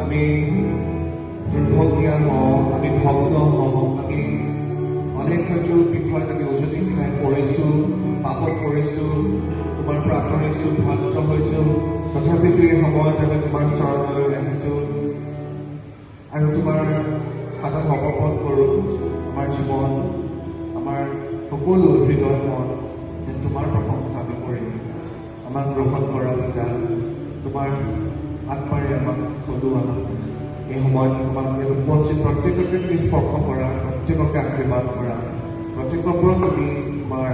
আমি দুৰ্ভগীয়া হওঁ, আমি ভক্ত হওঁ, আমি অনেক হয়তো বিষয়ত আমি উজনি খাই পৰিছোঁ, পাপত পৰিছোঁ, তোমাৰ পৰা আঁতৰিছোঁ, ভ্ৰান্ত হৈছোঁ। তথাপিতো এই সময়ত আমি তোমাৰ চৰণলৈ আহিছোঁ আৰু তোমাৰ হাতত সমৰ্পণ কৰোঁ আমাৰ জীৱন, আমাৰ সকলো হৃদয় মন যেন তোমাৰ প্ৰশংসা আমি কৰিম। আমাক গ্ৰহণ কৰা পিতা, তোমাৰ আত্মাৰে আমাক চলোৱা। এই সময়ত তোমাক উপস্থিত প্ৰত্যেককে তুমি স্পৰ্শ কৰা, প্ৰত্যেককে আশীৰ্বাদ কৰা, প্ৰত্যেকৰ ওপৰত তুমি তোমাৰ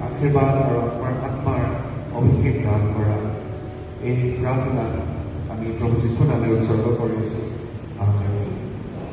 আশীৰ্বাদ আৰু আমাৰ আত্মাৰ অভিষেক দান কৰা। এই প্ৰাৰ্থনা আমি প্ৰভু যীশুৰ নামেৰে উৎসৰ্গ কৰিছোঁ।